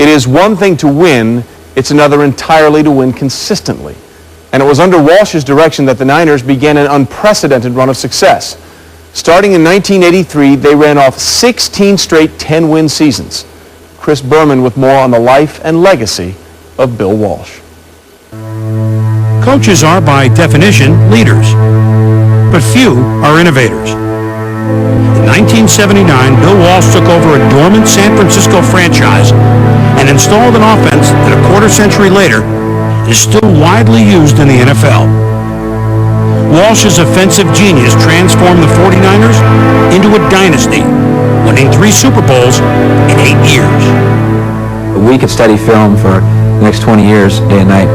It is one thing to win, it's another entirely to win consistently. And it was under Walsh's direction that the Niners began an unprecedented run of success. Starting in 1983, they ran off 16 straight 10-win seasons. Chris Berman with more on the life and legacy of Bill Walsh. Coaches are, by definition, leaders, but few are innovators. In 1979, Bill Walsh took over a dormant San Francisco franchise and installed an offense that a quarter century later is still widely used in the NFL. Walsh's offensive genius transformed the 49ers into a dynasty, winning 3 Super Bowls in 8 years. We could study film for the next 20 years, day and night,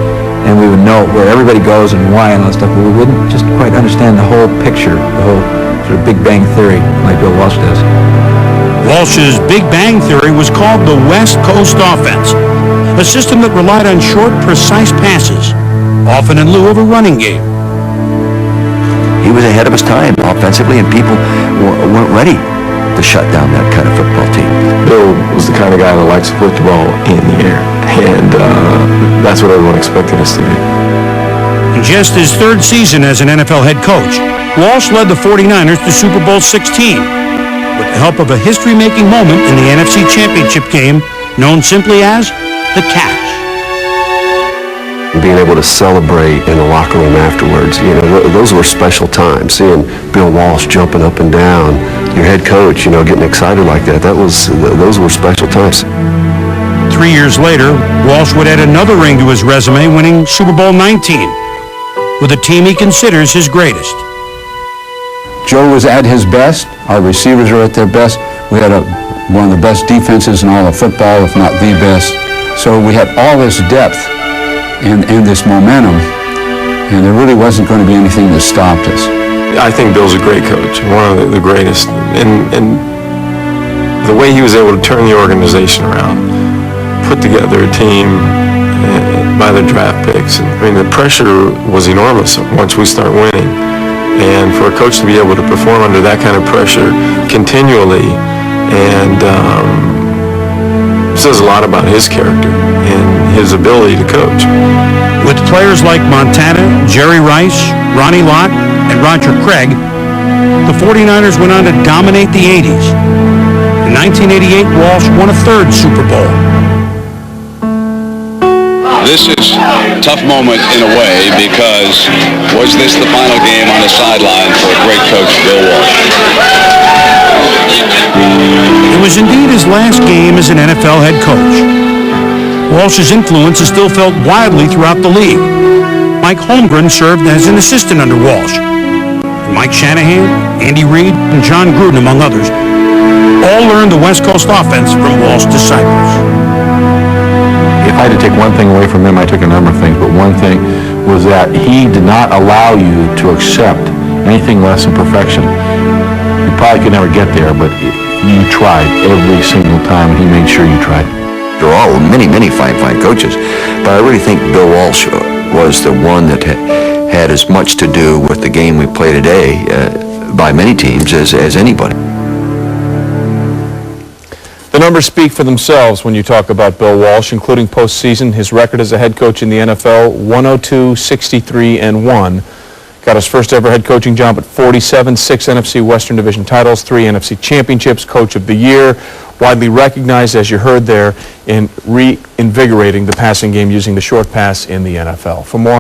and we would know where everybody goes and why and all that stuff, but we wouldn't just quite understand the whole picture, the whole sort of Big Bang Theory like Bill Walsh does. Walsh's Big Bang Theory was called the West Coast Offense, a system that relied on short, precise passes, often in lieu of a running game. He was ahead of his time offensively, and people weren't ready to shut down that kind of football team. Bill was the kind of guy that likes to put the ball in the air, and that's what everyone expected us to do. In just his 3rd season as an NFL head coach, Walsh led the 49ers to Super Bowl 16 with the help of a history-making moment in the NFC Championship game known simply as the catch. Being able to celebrate in the locker room afterwards, those were special times. Seeing Bill Walsh jumping up and down, your head coach, getting excited like that, those were special times. 3 years later, Walsh would add another ring to his resume, winning Super Bowl 19 with a team he considers his greatest. Joe was at his best. Our receivers were at their best. We had one of the best defenses in all of football, if not the best. So we had all this depth and this momentum, and there really wasn't going to be anything that stopped us. I think Bill's a great coach, one of the greatest, and the way he was able to turn the organization around, put together a team by the draft picks. The pressure was enormous once we start winning, and for a coach to be able to perform under that kind of pressure continually, and says a lot about his character and his ability to coach. With players like Montana, Jerry Rice, Ronnie Lott, and Roger Craig, the 49ers went on to dominate the 80s. In 1988, Walsh won a 3rd Super Bowl. This is a tough moment in a way, because was this the final game on the sideline for a great coach, Bill Walsh? It was indeed his last game as an NFL head coach. Walsh's influence is still felt widely throughout the league. Mike Holmgren served as an assistant under Walsh. Mike Shanahan, Andy Reid, and John Gruden, among others, all learned the West Coast offense from Walsh's disciples. If I had to take one thing away from him, I took a number of things, but one thing was that he did not allow you to accept anything less than perfection. You probably could never get there, but you tried every single time, and he made sure you tried. There are all many fine coaches, but I really think Bill Walsh was the one that had as much to do with the game we play today by many teams as anybody. The numbers speak for themselves when you talk about Bill Walsh, including postseason. His record as a head coach in the NFL, 102, 63, and 1. Got his first ever head coaching job at 47, 6 NFC Western Division titles, 3 NFC championships, Coach of the Year, widely recognized, as you heard there, in reinvigorating the passing game using the short pass in the NFL. For more